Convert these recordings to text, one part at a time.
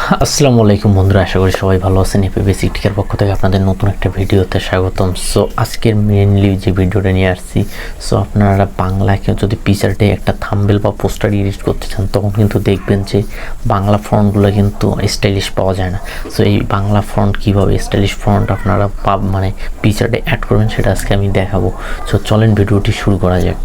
আসসালামু আলাইকুম বন্ধুরা, আশা করি সবাই ভালো আছেন। এপি বেসিক টেকের পক্ষ থেকে আপনাদের নতুন একটা ভিডিওতে স্বাগতম। সো আজকের মেইনলি যে ভিডিওটা নিয়ে আসছি, সো আপনারা বাংলায় যদি পিকচারটে একটা থাম্বনেল বা পোস্টার এডিট করতে চান, তখন কিন্তু দেখবেন যে বাংলা ফন্টগুলো কিন্তু স্টাইলিশ পাওয়া যায় না। সো এই বাংলা ফন্ট কীভাবে স্টাইলিশ ফন্ট আপনারা মানে পিকচারটে অ্যাড করবেন, সেটা আজকে আমি দেখাবো। সো চলেন ভিডিওটি শুরু করা যাক।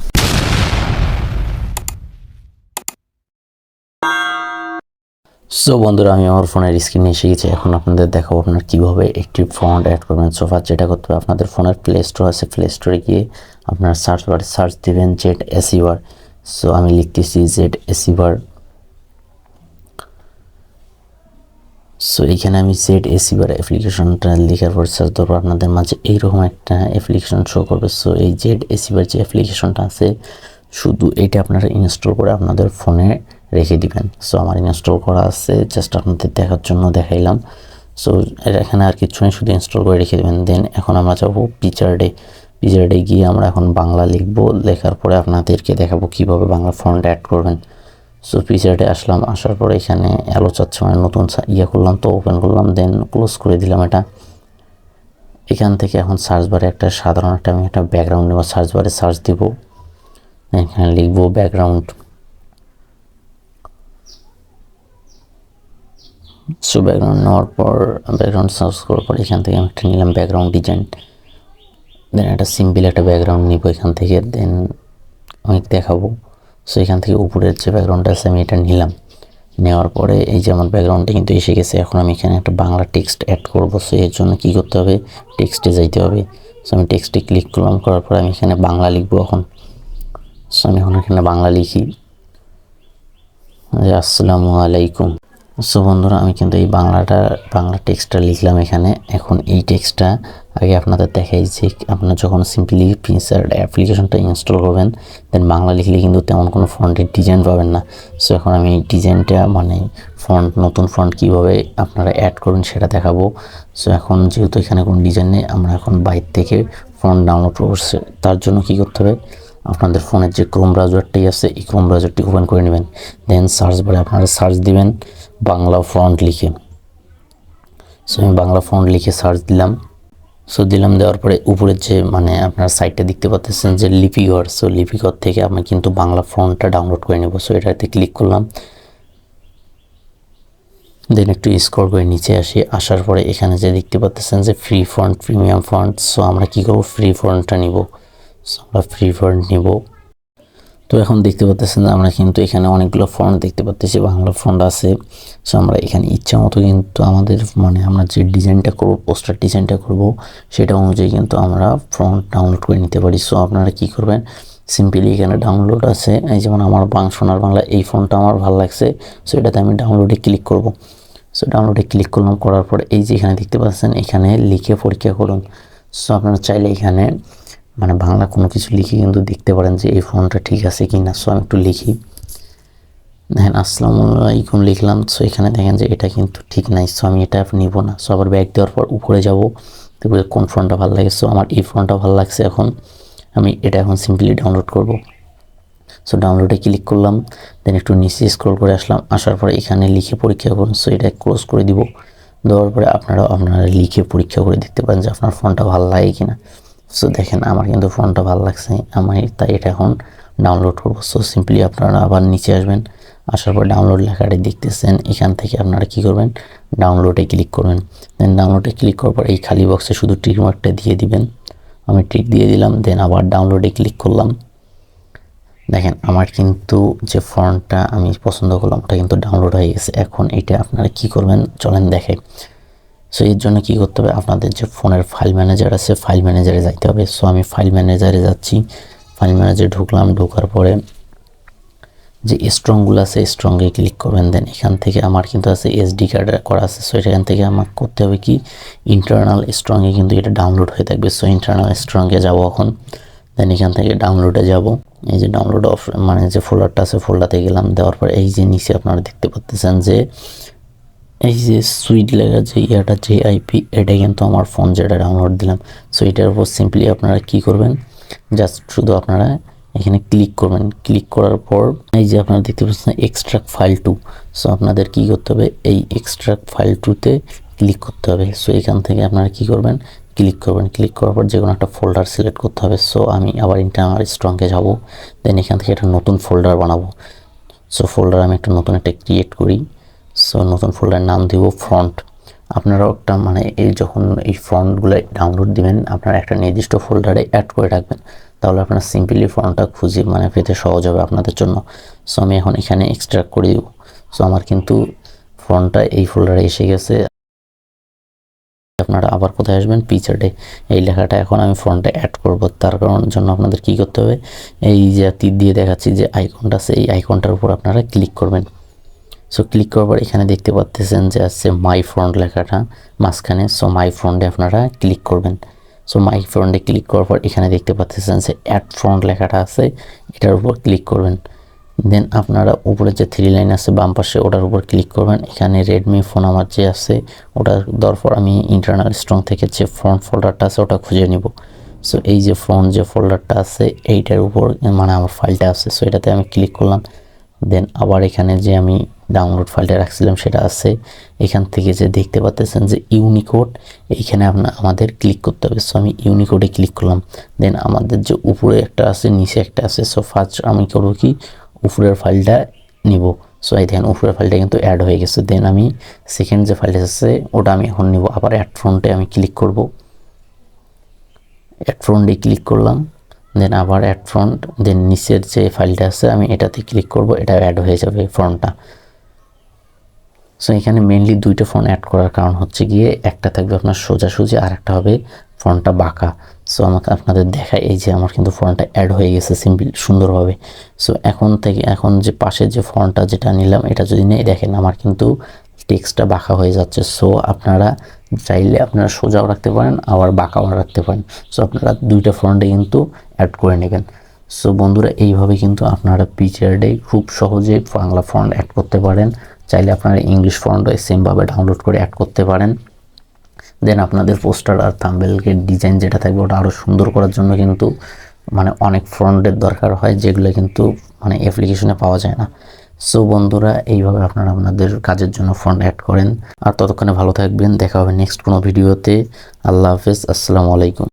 সো বন্ধুরা, আমি আমার ফোনের স্ক্রিনে এসে গেছি। এখন আপনাদের দেখাবো আপনার কীভাবে একটি ফন্ট অ্যাড করবেন। সো ফার্স্ট যেটা করতে হবে, আপনাদের ফোনের প্লে স্টোর আছে, প্লে স্টোরে গিয়ে আপনার সার্চ বারে সার্চ দেবেন ZSEVer। সো আমি লিখতেছি ZSEVer। সো এইখানে আমি ZSEVer অ্যাপ্লিকেশনটা লেখার পর সার্চ দেওয়ার পর আপনাদের মাঝে এইরকম একটা অ্যাপ্লিকেশন শো করবে। সো এই ZSEVer যে অ্যাপ্লিকেশনটা আছে, শুধু এইটা আপনারা ইনস্টল করে আপনাদের ফোনে রেখে দিবেন। সো আমার ইনস্টল করা আছে, জাস্ট আপনাদের দেখার জন্য দেখাইলাম। সো এখানে আর কিছু নেই, শুধু ইনস্টল করে রেখে দেবেন। দেন এখন আমরা যাবো পিকচার্টে গিয়ে আমরা এখন বাংলা লিখবো। লেখার পরে আপনাদেরকে দেখাবো কীভাবে বাংলা ফন্ট অ্যাড করবেন। সো পিকচার্টে আসলাম, আসার পরে এখানে অ্যালো চাচ্ছে, মানে নতুন করলাম, তো ওপেন করলাম, দেন ক্লোজ করে দিলাম এটা। এখান থেকে এখন সার্চ বারে একটা সাধারণ আমি একটা ব্যাকগ্রাউন্ড নেব। সার্চ বারে সার্চ দিব, এখানে লিখবো ব্যাকগ্রাউন্ড। সো ব্যাকগ্রাউন্ড নেওয়ার পর ব্যাকগ্রাউন্ড সার্চ করার পর এখান থেকে আমি একটা নিলাম ব্যাকগ্রাউন্ড ডিজাইন। দেন একটা সিম্পল একটা ব্যাকগ্রাউন্ড নিব এখান থেকে, দেন আমি দেখাবো। সো এখান থেকে উপরের যে ব্যাকগ্রাউন্ডটা আছে আমি এটা নিলাম। নেওয়ার পরে এই যে আমার ব্যাকগ্রাউন্ডটা কিন্তু এসে গেছে। এখন আমি এখানে একটা বাংলা টেক্সট অ্যাড করবো। সো এর জন্য কী করতে হবে, টেক্সটে যাইতে হবে। সো আমি টেক্সটে ক্লিক করলাম, করার পরে আমি এখানে বাংলা লিখবো এখন। সো আমি এখন এখানে বাংলা লিখি, আসসালামু আলাইকুম। সো বন্ধুরা, আমি কিন্তু এই বাংলা টেক্সটটা লিখলাম এখানে। এখন এই টেক্সটটা আগে আপনাদের দেখাই যে আপনারা যখন সিম্পলি পিকচার্ট অ্যাপ্লিকেশনটা ইনস্টল করবেন, দেন বাংলা লিখলে কিন্তু তেমন কোনো ফন্টের ডিজাইন পাবেন না। সো এখন আমি এই ডিজাইনটা মানে নতুন ফন্ট কীভাবে আপনারা অ্যাড করবেন সেটা দেখাবো। সো এখন যেহেতু এখানে কোনো ডিজাইন নেই, আমরা এখন বাইরে থেকে ফন্ট ডাউনলোড করছি। তার জন্য কী করতে হবে, আপনাদের ফোনের যে ক্রোম ব্রাউজারটাই আছে, এই ক্রোম ব্রাউজারটি ওপেন করে নেবেন। দেন সার্চ বারে আপনারা সার্চ দিবেন বাংলা ফন্ট লিখে। সো আমি বাংলা ফন্ট লিখে সার্চ দিলাম। সো দিলাম, দেওয়ার পরে উপরের যে মানে আপনার সাইটটা দেখতে পাচ্ছেন যে লিপিঘর। সো লিপিঘর থেকে আমি কিন্তু বাংলা ফন্টটা ডাউনলোড করে নেব। সো এটাতে ক্লিক করলাম, দেন একটু স্ক্রল করে নিচে আসি। আসার পরে এখানে যে দেখতে পাচ্ছেন যে free font, premium font. So আমরা কী করবো, ফ্রি ফন্টটা নিব। সো আমরা ফ্রি ফন্ট নিব। তো এখন দেখতে পাচ্ছেন আমরা কিন্তু এখানে অনেকগুলো ফন্ট দেখতে পাচ্ছি, বাংলা ফন্ট আছে। সো আমরা এখানে ইচ্ছা মতো কিন্তু আমাদের মানে আমরা যে ডিজাইনটা করবো, পোস্টার ডিজাইনটা করব, সেটা অনুযায়ী কিন্তু আমরা ফন্ট ডাউনলোড করে নিতে পারি। সো আপনারা কী করবেন, সিম্পলি এখানে ডাউনলোড আছে, এই যেমন আমার সোনার বাংলা এই ফন্টটা আমার ভালো লাগছে। সো এটাতে আমি ডাউনলোডে ক্লিক করব। সো ডাউনলোডে ক্লিক করলাম, করার পর এই যে এখানে দেখতে পাচ্ছেন এখানে লিখে পরীক্ষা করুন। সো আপনারা চাইলে এখানে মানে বাংলা কোনো কিছু লিখে কিন্তু দেখতে পারেন যে এই ফন্টটা ঠিক আছে কি না। সো আমি একটু লিখি, দেখেন আসসালামু আলাইকুম লিখলাম। সো এখানে দেখেন যে এটা কিন্তু ঠিক নাই। সো আমি এটা নিব না। সো আবার ব্যাক দেওয়ার পর উপরে যাব, তারপরে কোন ফন্টটা ভালো লাগে। সো আমার এই ফন্টটা ভালো লাগছে, এখন আমি এটা এখন সিম্পলি ডাউনলোড করব। সো ডাউনলোডে ক্লিক করলাম, দেন একটু নিচে স্ক্রল করে আসলাম। আসার পরে এখানে লিখে পরীক্ষা করুন। সো এটা ক্লোজ করে দিব। দেওয়ার পরে আপনারা লিখে পরীক্ষা করে দেখতে পারেন যে আপনার ফন্টটা ভালো লাগে কিনা। সো দেখেন আমার কিন্তু ফন্টটা ভালো লাগছে, আমি তাই এটা এখন ডাউনলোড করবো। সো সিম্পলি আপনারা আবার নিচে আসবেন, আসার পর ডাউনলোড লেখাটি দেখতেছেন, এখান থেকে আপনারা কী করবেন, ডাউনলোডে ক্লিক করবেন। দেন ডাউনলোডে ক্লিক করার পর এই খালি বক্সে শুধু টিক মার্কটা দিয়ে দিবেন। আমি টিক দিয়ে দিলাম, দেন আবার ডাউনলোডে ক্লিক করলাম। দেখেন আমার কিন্তু যে ফন্টটা আমি পছন্দ করলাম ওটা কিন্তু ডাউনলোড হয়ে গেছে। এখন এটা আপনারা কি করবেন চলেন দেখে। সো এর জন্য কী করতে হবে, আপনাদের যে ফোনের ফাইল ম্যানেজার আছে, ফাইল ম্যানেজারে যাইতে হবে। সো আমি ফাইল ম্যানেজারে যাচ্ছি, ফাইল ম্যানেজারে ঢুকলাম। ঢোকার পরে যে স্ট্রংগুলো আছে স্ট্রংয়ে ক্লিক করবেন। দেন এখান থেকে আমার কিন্তু আছে SD কার্ড করা আছে। সো এখান থেকে আমার করতে হবে কি, ইন্টারনাল স্ট্রংয়ে কিন্তু এটা ডাউনলোড হয়ে থাকবে। সো ইন্টারনাল স্ট্রংয়ে যাবো এখন। দেন এখান থেকে ডাউনলোডে যাব, এই যে ডাউনলোড মানে যে ফোল্ডারটা আছে ফোল্ডারতে গেলাম। দেওয়ার পর এই যে নিচে আপনারা দেখতে পাচ্ছেন যে এই যে সুইট লেখা যে ইয়াটা JIP, এটা কিন্তু আমার ফোন যেটা ডাউনলোড দিলাম। সো এটার উপর সিম্পলি আপনারা কি করবেন, জাস্ট শুধু আপনারা এখানে ক্লিক করবেন। ক্লিক করার পর এই যে আপনারা দেখতে পাচ্ছেন এক্সট্রাক্ট ফাইল টু। সো আপনাদের কি করতে হবে, এই এক্সট্রাক্ট ফাইল টুতে ক্লিক করতে হবে। সো এখান থেকে আপনারা কি করবেন, ক্লিক করবেন। ক্লিক করার পর যে কোনো একটা ফোল্ডার সিলেক্ট করতে হবে। সো আমি আবার ইন্টারনাল স্ট্রংকে যাব, দেন এখান থেকে একটা নতুন ফোল্ডার বানাবো। সো ফোল্ডার আমি একটা নতুন একটা ক্রিয়েট করি। সো নতুন ফোল্ডার নাম দিব ফ্রন্ট। আপনারাও একটা মানে এই যখন এই ফ্রন্টগুলো ডাউনলোড দিবেন আপনারা একটা নির্দিষ্ট ফোল্ডারে অ্যাড করে রাখবেন, তাহলে আপনারা সিম্পলি ফ্রন্টটা খুঁজে মানে পেতে সহজ হবে আপনাদের জন্য। সো আমি এখন এখানে এক্সট্রাক্ট করে দিব। সো আমার কিন্তু ফ্রন্টটা এই ফোল্ডারে এসে গেছে। আপনারা আবার কোথায় আসবেন, পিকচার্টে এই লেখাটা এখন আমি ফ্রন্টে অ্যাড করব। তার কারণ জন্য আপনাদের কি করতে হবে, এই যে তীর দিয়ে দেখাচ্ছি যে আইকনটা আছে এই আইকনটার উপর আপনারা ক্লিক করবেন। সো ক্লিক করার পর এখানে দেখতে পাচ্ছেন যে আছে মাই ফ্রন্ট লেখাটা মাঝখানে। সো মাই ফ্রন্টে আপনারা ক্লিক করবেন। সো মাই ফ্রন্টে ক্লিক করার পর এখানে দেখতে পাচ্ছেন যে অ্যাড ফ্রন্ট লেখাটা আছে, এটার উপর ক্লিক করবেন। দেন আপনারা উপরে যে 3 লাইন আছে বাম পাশে ওটার উপর ক্লিক করবেন। এখানে রেডমি ফোন আমার যে আছে ওটা দেওয়ার পর আমি ইন্টারনাল স্ট্রং থেকে যে ফ্রন্ট ফোল্ডারটা আছে ওটা খুঁজে নিব। সো এই যে ফ্রন্ট যে ফোল্ডারটা আছে এইটার উপর মানে আমার ফাইলটা আছে। সো এটাতে আমি ক্লিক করলাম। দেন আবার এখানে যে আমি ডাউনলোড ফাইলটা রাখছিলাম সেটা আছে। এখান থেকে যে দেখতে পাচ্ছেন যে ইউনিকোড, এইখানে আমাদের ক্লিক করতে হবে। সো আমি ইউনিকোডে ক্লিক করলাম। দেন আমাদের যে উপরে একটা আছে নিচে একটা আছে। সো ফার্স্ট আমি করবো কি, উপরের ফাইলটা নিব। সো এই দেখেন উপরের ফাইলটা কিন্তু অ্যাড হয়ে গেছে। দেন আমি সেকেন্ড যে ফাইলটা আছে ওটা আমি এখন নিব। আবার অ্যাড ফ্রন্টে আমি ক্লিক করব। অ্যাড ফ্রন্টে ক্লিক করলাম। দেন আবার অ্যাড ফ্রন্ট, দেন নিচের যে ফাইলটা আছে আমি এটাতে ক্লিক করব, এটা অ্যাড হয়ে যাবে ফ্রন্টটা। সো এখানে মেনলি দুইটা ফন্ট অ্যাড করার কারণ হচ্ছে গিয়ে একটা থাকবে আপনার সোজাসুজি আর একটা হবে ফন্টটা বাঁকা। সো আমাকে আপনাদের দেখায় এই যে আমার কিন্তু ফন্টটা অ্যাড হয়ে গেছে সিম্পল সুন্দরভাবে। সো এখন যে পাশের যে ফন্টটা যেটা নিলাম এটা যদি নেই দেখেন আমার কিন্তু টেক্সটটা বাঁকা হয়ে যাচ্ছে। সো আপনারা চাইলে আপনারা সোজাও রাখতে পারেন আবার বাঁকাও রাখতে পারেন। সো আপনারা দুইটা ফন্টে কিন্তু অ্যাড করে নেবেন। সো বন্ধুরা এইভাবে কিন্তু আপনারা পিকচার্টে খুব সহজে বাংলা ফন্ট অ্যাড করতে পারেন। চাইলে আপনারা ইংলিশ ফন্টও সেমভাবে ডাউনলোড করে অ্যাড করতে পারেন। দেন আপনাদের পোস্টার আর থাম্বনেলের ডিজাইন যেটা থাকবে ওটা আরও সুন্দর করার জন্য কিন্তু মানে অনেক ফন্টের দরকার হয় যেগুলো কিন্তু মানে অ্যাপ্লিকেশনে পাওয়া যায় না। সো বন্ধুরা এইভাবে আপনারা আপনাদের কাজের জন্য ফন্ট অ্যাড করেন। আর ততক্ষণে ভালো থাকবেন, দেখা হবে নেক্সট কোনো ভিডিওতে। আল্লাহ হাফেজ, আসসালামু আলাইকুম।